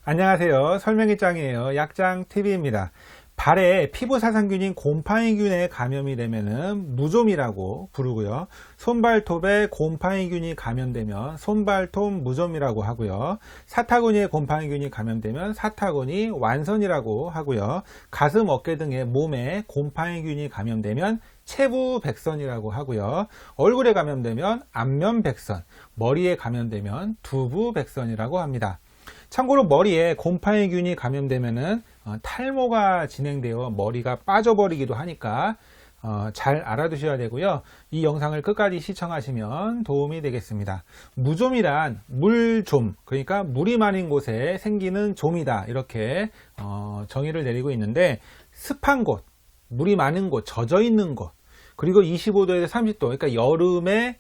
안녕하세요. 설명이 짱이에요. 약짱TV입니다. 발에 피부 사상균인 곰팡이균에 감염이 되면은 무좀이라고 부르고요. 손발톱에 곰팡이균이 감염되면 손발톱 무좀이라고 하고요. 사타구니에 곰팡이균이 감염되면 사타구니 완선이라고 하고요. 가슴, 어깨 등의 몸에 곰팡이균이 감염되면 체부백선이라고 하고요. 얼굴에 감염되면 안면백선, 머리에 감염되면 두부백선이라고 합니다. 참고로 머리에 곰팡이균이 감염되면은 탈모가 진행되어 머리가 빠져버리기도 하니까 잘 알아두셔야 되고요. 이 영상을 끝까지 시청하시면 도움이 되겠습니다. 무좀이란 물좀, 그러니까 물이 많은 곳에 생기는 좀이다, 이렇게 정의를 내리고 있는데, 습한 곳, 물이 많은 곳, 젖어 있는 곳, 그리고 25도에서 30도, 그러니까 여름에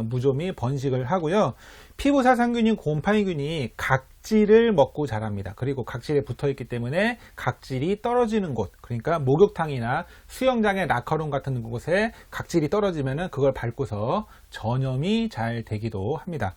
무좀이 번식을 하고요. 피부 사상균인 곰팡이균이 각질을 먹고 자랍니다. 그리고 각질에 붙어 있기 때문에 각질이 떨어지는 곳, 그러니까 목욕탕이나 수영장의 라커룸 같은 곳에 각질이 떨어지면은 그걸 밟고서 전염이 잘 되기도 합니다.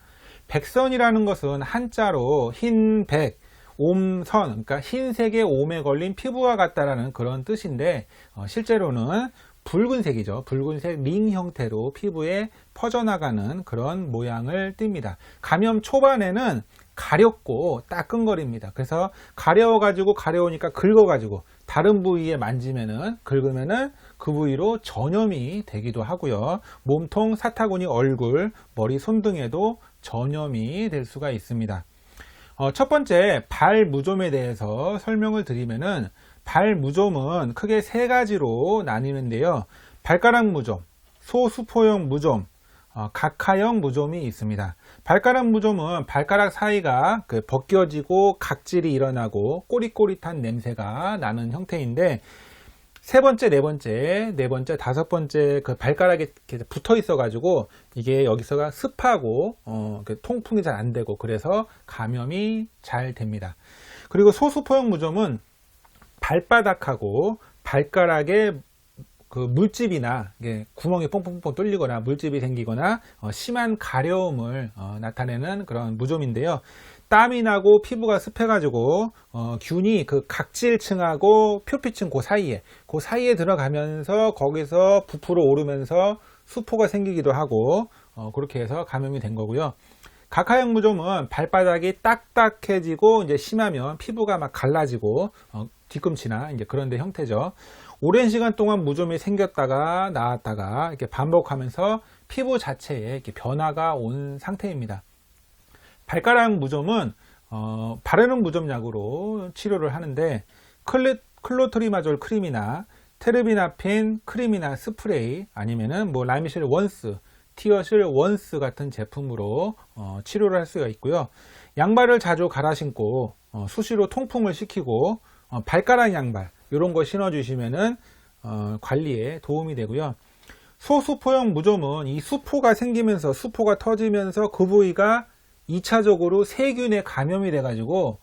백선이라는 것은 한자로 흰백, 옴선, 그러니까 흰색의 옴에 걸린 피부와 같다라는 그런 뜻인데, 실제로는 붉은색이죠. 붉은색 링 형태로 피부에 퍼져나가는 그런 모양을 띱니다. 감염 초반에는 가렵고 따끔거립니다. 그래서 가려우니까 긁어가지고 다른 부위에 만지면은, 긁으면은 그 부위로 전염이 되기도 하고요. 몸통, 사타구니, 얼굴, 머리, 손 등에도 전염이 될 수가 있습니다. 첫 번째, 발 무좀에 대해서 설명을 드리면은, 발 무좀은 크게 세 가지로 나뉘는데요. 발가락 무좀, 소수포형 무좀, 각하형 무좀이 있습니다. 발가락 무좀은 발가락 사이가 벗겨지고 각질이 일어나고 꼬릿꼬릿한 냄새가 나는 형태인데, 세 번째, 네 번째, 다섯 번째 그 발가락에 이렇게 붙어 있어 가지고 이게 여기서가 습하고 통풍이 잘 안 되고, 그래서 감염이 잘 됩니다. 그리고 소수포형 무좀은 발바닥하고 발가락에 그 물집이나 구멍이 뽕뽕뽕 뚫리거나 물집이 생기거나 심한 가려움을 나타내는 그런 무좀인데요. 땀이 나고 피부가 습해가지고 균이 그 각질층하고 표피층 그 사이에 들어가면서 거기서 부풀어 오르면서 수포가 생기기도 하고, 그렇게 해서 감염이 된 거고요. 각하형 무좀은 발바닥이 딱딱해지고 이제 심하면 피부가 막 갈라지고 뒤꿈치나 이제 그런 데 형태죠. 오랜 시간 동안 무좀이 생겼다가 나왔다가 이렇게 반복하면서 피부 자체에 이렇게 변화가 온 상태입니다. 발가락 무좀은 바르는 무좀약으로 치료를 하는데, 클로트리마졸 크림이나 테르비나핀 크림이나 스프레이, 아니면은 라미실 원스, 티어실 원스 같은 제품으로 치료를 할 수가 있고요. 양발을 자주 갈아 신고 수시로 통풍을 시키고 발가락 양발 이런 거 신어 주시면은 관리에 도움이 되고요. 소수포형 무좀은 이 수포가 생기면서, 수포가 터지면서 그 부위가 2차적으로 세균에 감염이 돼 가지고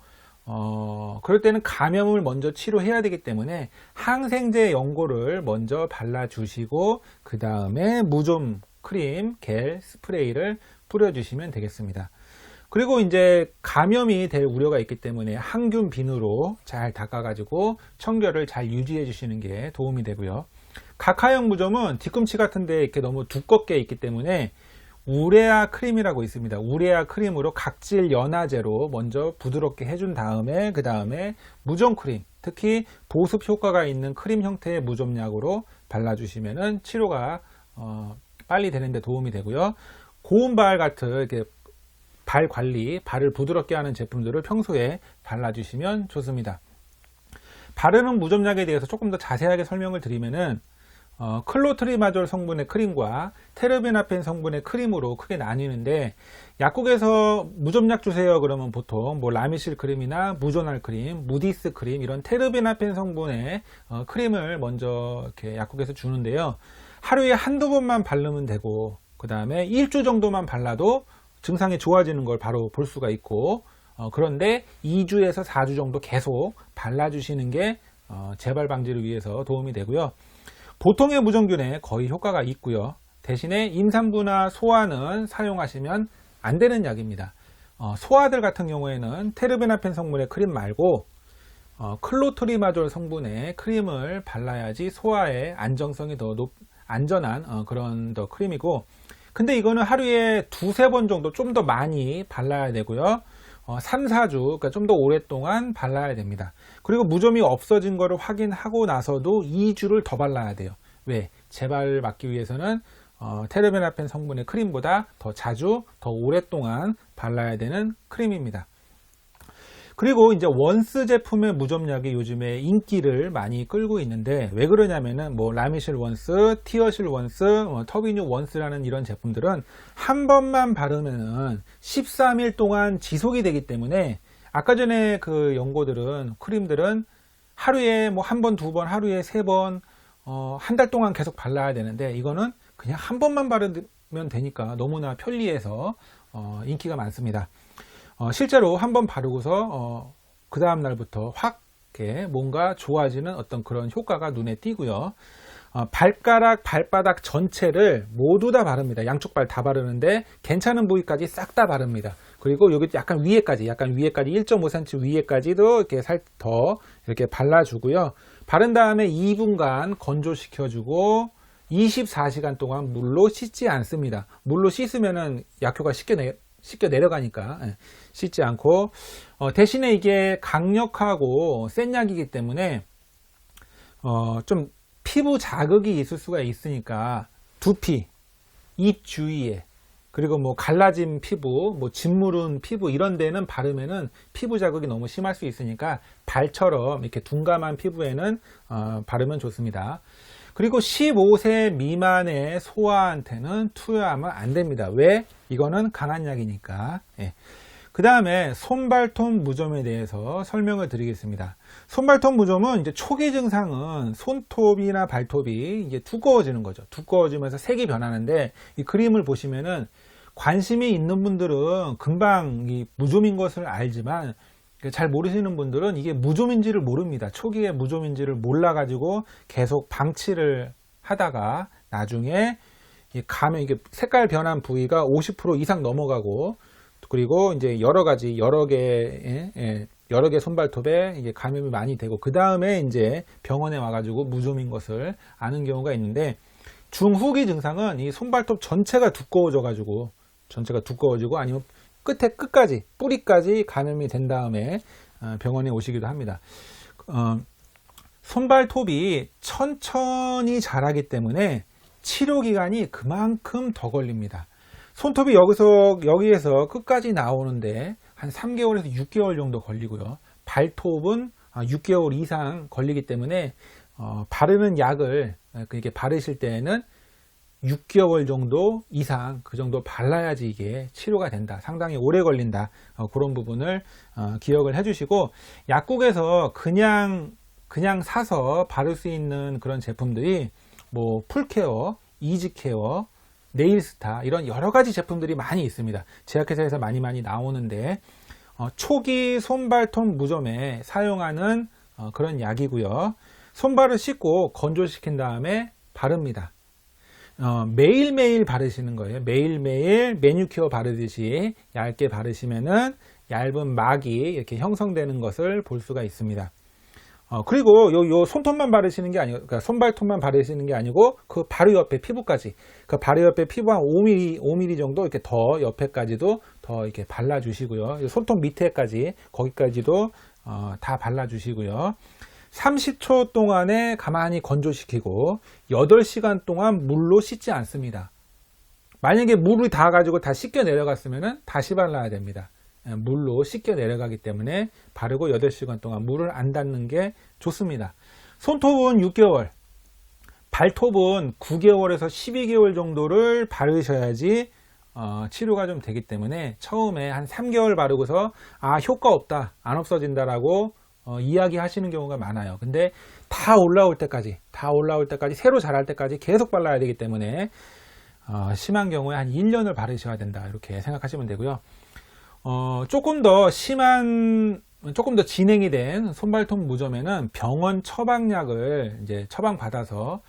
그럴 때는 감염을 먼저 치료해야 되기 때문에 항생제 연고를 먼저 발라 주시고, 그 다음에 무좀 크림, 겔, 스프레이를 뿌려 주시면 되겠습니다. 그리고 이제 감염이 될 우려가 있기 때문에 항균 비누로 잘 닦아 가지고 청결을 잘 유지해 주시는 게 도움이 되고요. 각하형 무좀은 뒤꿈치 같은 데 이렇게 너무 두껍게 있기 때문에 우레아 크림이라고 있습니다. 우레아 크림으로 각질 연화제로 먼저 부드럽게 해준 다음에, 그 다음에 무좀 크림, 특히 보습 효과가 있는 크림 형태의 무좀약으로 발라주시면은 치료가 빨리 되는데 도움이 되고요. 고운발 같은 이렇게 발 관리, 발을 부드럽게 하는 제품들을 평소에 발라주시면 좋습니다. 바르는 무좀약에 대해서 조금 더 자세하게 설명을 드리면은, 클로트리마졸 성분의 크림과 테르비나펜 성분의 크림으로 크게 나뉘는데, 약국에서 무좀약 주세요 그러면 보통 라미실 크림이나 무조날 크림, 무디스 크림, 이런 테르비나펜 성분의 크림을 먼저 이렇게 약국에서 주는데요. 하루에 한두 번만 바르면 되고, 그 다음에 일주 정도만 발라도 증상이 좋아지는 걸 바로 볼 수가 있고, 그런데 2주에서 4주 정도 계속 발라주시는 게 재발 방지를 위해서 도움이 되고요. 보통의 무좀균에 거의 효과가 있고요. 대신에 임산부나 소아는 사용하시면 안 되는 약입니다. 소아들 같은 경우에는 테르베나펜 성분의 크림 말고 클로트리마졸 성분의 크림을 발라야지 소아의 안정성이 더 안전한 그런 더 크림이고, 근데 이거는 하루에 두세 번 정도 좀 더 많이 발라야 되고요. 3, 4주, 그러니까 좀 더 오랫동안 발라야 됩니다. 그리고 무좀이 없어진 거를 확인하고 나서도 2주를 더 발라야 돼요. 왜? 재발 막기 위해서는 테르베나펜 성분의 크림보다 더 자주, 더 오랫동안 발라야 되는 크림입니다. 그리고 이제 원스 제품의 무좀약이 요즘에 인기를 많이 끌고 있는데, 왜 그러냐면은 뭐 라미실 원스, 티어실 원스, 터비뉴 원스라는 이런 제품들은 한 번만 바르면은 13일 동안 지속이 되기 때문에, 아까 전에 그 연고들은, 크림들은 하루에 뭐 한 번, 두 번, 하루에 세 번, 한 달 동안 계속 발라야 되는데, 이거는 그냥 한 번만 바르면 되니까 너무나 편리해서 인기가 많습니다. 실제로 한번 바르고서 그 다음 날부터 확 뭔가 좋아지는 어떤 그런 효과가 눈에 띄고요. 발가락, 발바닥 전체를 모두 다 바릅니다. 양쪽 발 다 바르는데 괜찮은 부위까지 싹 다 바릅니다. 그리고 여기 약간 위에까지 1.5cm 위에까지도 이렇게 더 이렇게 발라주고요. 바른 다음에 2분간 건조시켜주고 24시간 동안 물로 씻지 않습니다. 물로 씻으면은 약효가 쉽게 내려가니까 씻지 않고, 대신에 이게 강력하고 센 약이기 때문에 좀 피부 자극이 있을 수가 있으니까 두피, 입 주위에, 그리고 뭐 갈라진 피부, 뭐 짓무른 피부 이런 데는 바르면은 피부 자극이 너무 심할 수 있으니까 발처럼 이렇게 둔감한 피부에는 바르면 좋습니다. 그리고 15세 미만의 소아한테는 투여하면 안 됩니다. 왜? 이거는 강한 약이니까. 예. 그 다음에 손발톱 무좀에 대해서 설명을 드리겠습니다. 손발톱 무좀은 이제 초기 증상은 손톱이나 발톱이 이제 두꺼워지는 거죠. 두꺼워지면서 색이 변하는데, 이 그림을 보시면은 관심이 있는 분들은 금방 이 무좀인 것을 알지만, 잘 모르시는 분들은 이게 무좀인지를 모릅니다. 초기에 무좀인지를 몰라가지고 계속 방치를 하다가 나중에 가면 이게 색깔 변한 부위가 50% 이상 넘어가고, 그리고 이제 여러 개 손발톱에 이게 감염이 많이 되고, 그 다음에 이제 병원에 와가지고 무좀인 것을 아는 경우가 있는데, 중후기 증상은 이 손발톱 전체가 두꺼워지고 아니면 끝까지 뿌리까지 감염이 된 다음에 병원에 오시기도 합니다. 손발톱이 천천히 자라기 때문에 치료 기간이 그만큼 더 걸립니다. 손톱이 여기에서 끝까지 나오는데 한 3개월에서 6개월 정도 걸리고요. 발톱은 6개월 이상 걸리기 때문에 바르는 약을 이렇게 바르실 때에는 6개월 정도 이상 그 정도 발라야지 이게 치료가 된다. 상당히 오래 걸린다. 그런 부분을 기억을 해주시고, 약국에서 그냥 사서 바를 수 있는 그런 제품들이 뭐 풀케어, 이지케어, 네일스타 이런 여러 가지 제품들이 많이 있습니다. 제약회사에서 많이 나오는데 초기 손발톱 무좀에 사용하는 그런 약이고요. 손발을 씻고 건조시킨 다음에 바릅니다. 매일매일 바르시는 거예요. 매일매일 매니큐어 바르듯이 얇게 바르시면은 얇은 막이 이렇게 형성되는 것을 볼 수가 있습니다. 그리고 요 손톱만 바르시는 게 아니고, 그러니까 손발톱만 바르시는 게 아니고, 그 바로 옆에 피부까지, 그 바로 옆에 피부 한 5mm 정도 이렇게 더 옆에까지도 더 이렇게 발라주시고요. 손톱 밑에까지, 거기까지도 다 발라주시고요. 30초 동안에 가만히 건조시키고 8시간 동안 물로 씻지 않습니다. 만약에 물이 다 가지고 다 씻겨 내려갔으면 다시 발라야 됩니다. 물로 씻겨 내려가기 때문에 바르고 8시간 동안 물을 안 닿는 게 좋습니다. 손톱은 6개월, 발톱은 9개월에서 12개월 정도를 바르셔야지 치료가 좀 되기 때문에, 처음에 한 3개월 바르고서 효과 없다, 안 없어진다라고 이야기 하시는 경우가 많아요. 근데 다 올라올 때까지 새로 자랄 때까지 계속 발라야 되기 때문에 심한 경우에 한 1년을 바르셔야 된다, 이렇게 생각하시면 되고요. 조금 더 진행이 된 손발톱 무좀에는 병원 처방약을 이제 처방받아서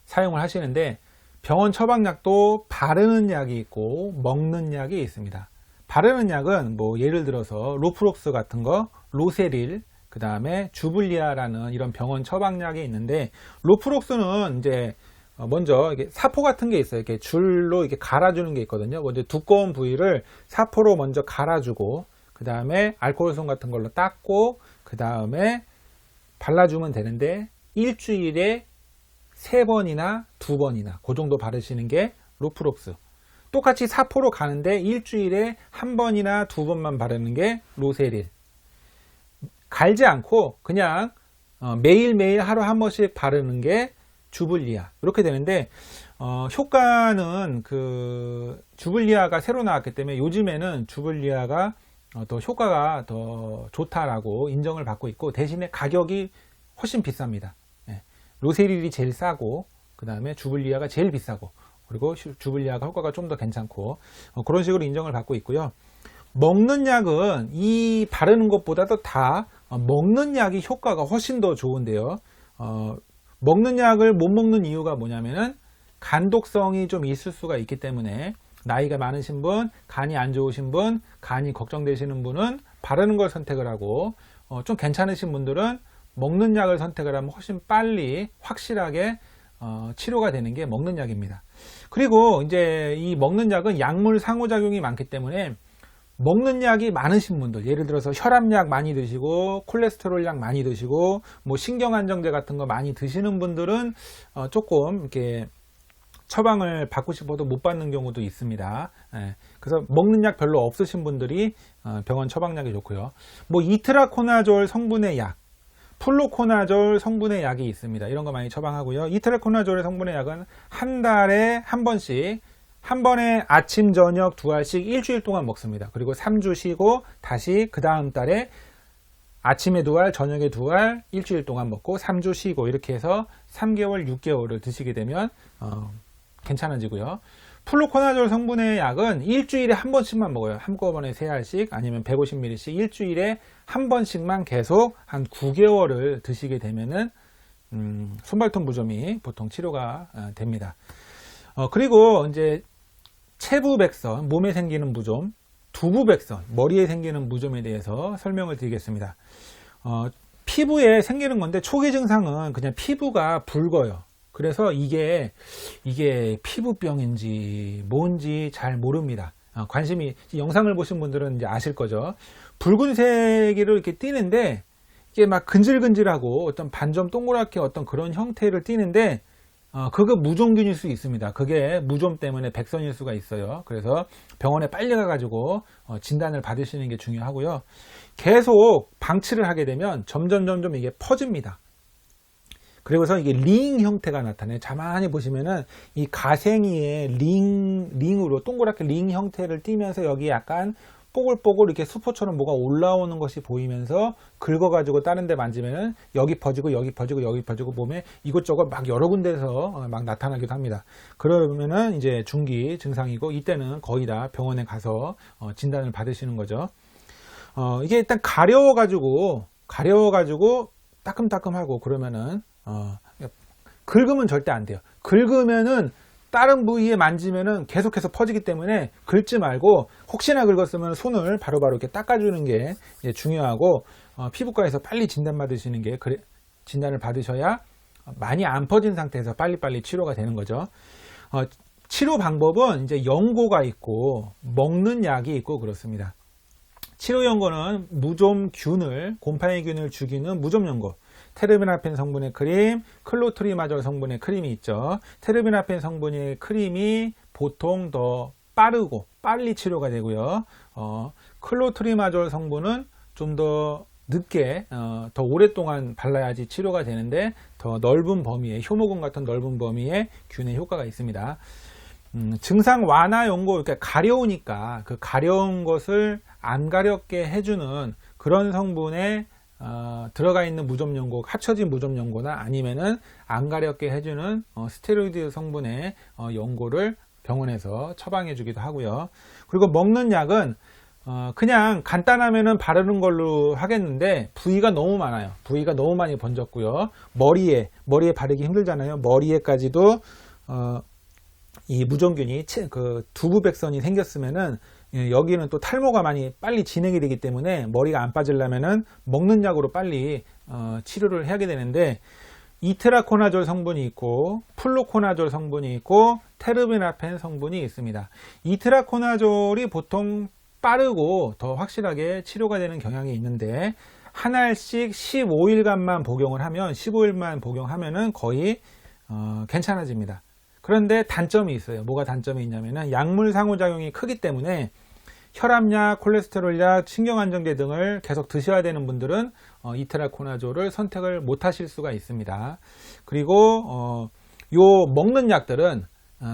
사용을 하시는데, 병원 처방약도 바르는 약이 있고 먹는 약이 있습니다. 바르는 약은 뭐 예를 들어서 로프록스 같은 거, 로세릴, 그 다음에 주블리아라는 이런 병원 처방약이 있는데, 로프록스는 이제 먼저 이게 사포 같은 게 있어요. 이렇게 줄로 이렇게 갈아주는 게 있거든요. 먼저 두꺼운 부위를 사포로 먼저 갈아주고, 그 다음에 알코올솜 같은 걸로 닦고, 그 다음에 발라주면 되는데, 일주일에 3번이나 2번이나 그 정도 바르시는 게 로프록스. 똑같이 사포로 가는데 일주일에 1번이나 2번만 바르는 게 로세릴. 갈지 않고 그냥 매일매일 하루 한 번씩 바르는 게 주블리아. 이렇게 되는데 효과는 그 주블리아가 새로 나왔기 때문에 요즘에는 주블리아가 더 효과가 더 좋다라고 인정을 받고 있고, 대신에 가격이 훨씬 비쌉니다. 로세릴이 제일 싸고, 그 다음에 주블리아가 제일 비싸고, 그리고 주블리아가 효과가 좀 더 괜찮고, 그런 식으로 인정을 받고 있고요. 먹는 약은 이 바르는 것보다도 다 먹는 약이 효과가 훨씬 더 좋은데요. 먹는 약을 못 먹는 이유가 뭐냐면은 간독성이 좀 있을 수가 있기 때문에, 나이가 많으신 분, 간이 안 좋으신 분, 간이 걱정되시는 분은 바르는 걸 선택을 하고, 좀 괜찮으신 분들은 먹는 약을 선택을 하면 훨씬 빨리 확실하게 치료가 되는 게 먹는 약입니다. 그리고 이제 이 먹는 약은 약물 상호작용이 많기 때문에, 먹는 약이 많으신 분들, 예를 들어서 혈압약 많이 드시고 콜레스테롤 약 많이 드시고 뭐 신경안정제 같은 거 많이 드시는 분들은 조금 이렇게 처방을 받고 싶어도 못 받는 경우도 있습니다. 그래서 먹는 약 별로 없으신 분들이 병원 처방약이 좋고요. 뭐 이트라코나졸 성분의 약, 플로코나졸 성분의 약이 있습니다. 이런 거 많이 처방하고요. 이트라코나졸의 성분의 약은 한 달에 한 번씩, 한 번에 아침 저녁 2알씩 일주일 동안 먹습니다. 그리고 3주 쉬고 다시 그 다음 달에 아침에 2알, 저녁에 2알 일주일 동안 먹고 3주 쉬고, 이렇게 해서 3개월, 6개월을 드시게 되면 괜찮아지고요. 플로코나졸 성분의 약은 일주일에 한 번씩만 먹어요. 한꺼번에 3알씩, 아니면 150ml씩 일주일에 한 번씩만 계속 한 9개월을 드시게 되면은 손발톱 무좀이 보통 치료가 됩니다. 그리고 이제 체부백선, 몸에 생기는 무좀, 두부백선, 머리에 생기는 무좀에 대해서 설명을 드리겠습니다. 피부에 생기는 건데 초기 증상은 그냥 피부가 붉어요. 그래서 이게 피부병인지 뭔지 잘 모릅니다. 관심이, 영상을 보신 분들은 이제 아실 거죠. 붉은색으로 이렇게 띄는데 이게 막 근질근질하고 어떤 반점 동그랗게 어떤 그런 형태를 띄는데, 그거 무좀균일 수 있습니다. 그게 무좀 때문에 백선일 수가 있어요. 그래서 병원에 빨리 가가지고 진단을 받으시는 게 중요하고요. 계속 방치를 하게 되면 점점 이게 퍼집니다. 그리고서 이게 링 형태가 나타나요. 자만히 보시면은 이 가생이의 링으로 동그랗게 링 형태를 띠면서 여기 약간 뽀글뽀글 이렇게 수포처럼 뭐가 올라오는 것이 보이면서 긁어가지고 다른 데 만지면은 여기 퍼지고 여기 퍼지고 여기 퍼지고 몸에 이것저것 막 여러 군데서 막 나타나기도 합니다. 그러면은 이제 중기 증상이고, 이때는 거의 다 병원에 가서 진단을 받으시는 거죠. 이게 일단 가려워가지고 따끔따끔하고 그러면은 긁으면 절대 안 돼요. 긁으면은 다른 부위에 만지면은 계속해서 퍼지기 때문에 긁지 말고, 혹시나 긁었으면 손을 바로바로 이렇게 닦아주는 게 중요하고, 피부과에서 빨리 진단받으시는 게, 진단을 받으셔야 많이 안 퍼진 상태에서 빨리빨리 치료가 되는 거죠. 치료 방법은 이제 연고가 있고 먹는 약이 있고 그렇습니다. 치료 연고는 무좀균을, 곰팡이균을 죽이는 무좀연고, 테르비나펜 성분의 크림, 클로트리마졸 성분의 크림이 있죠. 테르비나펜 성분의 크림이 보통 더 빠르고 빨리 치료가 되고요. 클로트리마졸 성분은 좀 더 늦게, 더 오랫동안 발라야지 치료가 되는데, 더 넓은 범위의, 효모균 같은 넓은 범위의 균의 효과가 있습니다. 증상 완화 연고, 그러니까 가려우니까 그 가려운 것을 안 가렵게 해주는 그런 성분의 들어가 있는 무좀연고, 합쳐진 무좀연고나 아니면은 안 가렵게 해주는 스테로이드 성분의 연고를 병원에서 처방해 주기도 하고요. 그리고 먹는 약은 그냥 간단하면은 바르는 걸로 하겠는데, 부위가 너무 많아요. 부위가 너무 많이 번졌고요. 머리에 바르기 힘들잖아요. 머리에까지도 이 무좀균이 그 두부백선이 생겼으면은 여기는 또 탈모가 많이 빨리 진행이 되기 때문에 머리가 안 빠지려면은 먹는 약으로 빨리 치료를 해야 되는데, 이트라코나졸 성분이 있고 플루코나졸 성분이 있고 테르비나펜 성분이 있습니다. 이트라코나졸이 보통 빠르고 더 확실하게 치료가 되는 경향이 있는데, 한 알씩 15일간만 복용을 하면, 15일만 복용하면은 거의 괜찮아집니다. 그런데 단점이 있어요. 뭐가 단점이 있냐면은 약물 상호작용이 크기 때문에 혈압약, 콜레스테롤약, 신경안정제 등을 계속 드셔야 되는 분들은 이트라코나졸을 선택을 못 하실 수가 있습니다. 그리고 요 먹는 약들은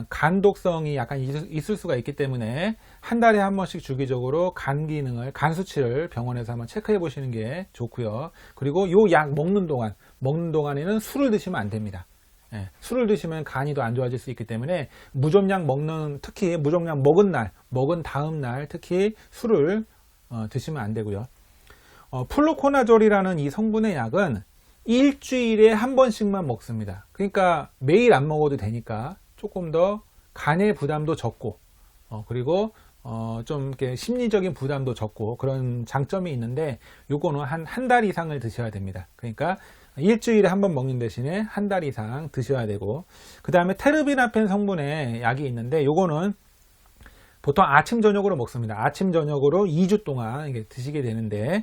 간독성이 약간 있을 수가 있기 때문에 한 달에 한 번씩 주기적으로 간 기능을, 간 수치를 병원에서 한번 체크해 보시는 게 좋고요. 그리고 요 약 먹는 동안에는 술을 드시면 안 됩니다. 술을 드시면 간이 더 안 좋아질 수 있기 때문에 무좀약 특히 무좀약 먹은 다음 날 특히 술을 드시면 안 되고요. 플루코나졸이라는 이 성분의 약은 일주일에 한 번씩만 먹습니다. 그러니까 매일 안 먹어도 되니까 조금 더 간의 부담도 적고, 그리고 좀 이렇게 심리적인 부담도 적고 그런 장점이 있는데, 요거는 한 달 이상을 드셔야 됩니다. 그러니까 일주일에 한 번 먹는 대신에 한 달 이상 드셔야 되고, 그 다음에 테르비나펜 성분의 약이 있는데, 요거는 보통 아침 저녁으로 먹습니다. 아침 저녁으로 2주 동안 이게 드시게 되는데,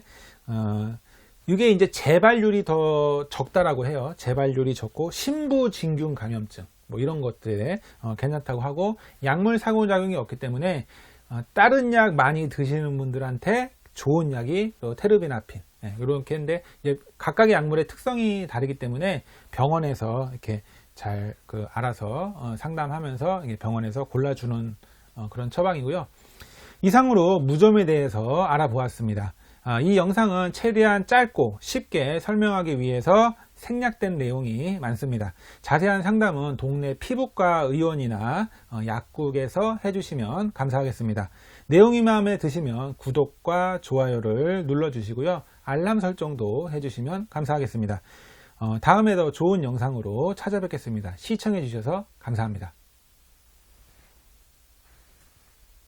이게 이제 재발률이 더 적다라고 해요. 재발률이 적고 신부진균 감염증 뭐 이런 것들에 괜찮다고 하고, 약물 상호작용이 없기 때문에 다른 약 많이 드시는 분들한테 좋은 약이 또 테르비나핀, 이렇게 했는데, 이제 각각의 약물의 특성이 다르기 때문에 병원에서 이렇게 잘 알아서 상담하면서 병원에서 골라주는 그런 처방이고요. 이상으로 무좀에 대해서 알아보았습니다. 이 영상은 최대한 짧고 쉽게 설명하기 위해서 생략된 내용이 많습니다. 자세한 상담은 동네 피부과 의원이나 약국에서 해주시면 감사하겠습니다. 내용이 마음에 드시면 구독과 좋아요를 눌러주시고요. 알람 설정도 해주시면 감사하겠습니다. 다음에 더 좋은 영상으로 찾아뵙겠습니다. 시청해 주셔서 감사합니다.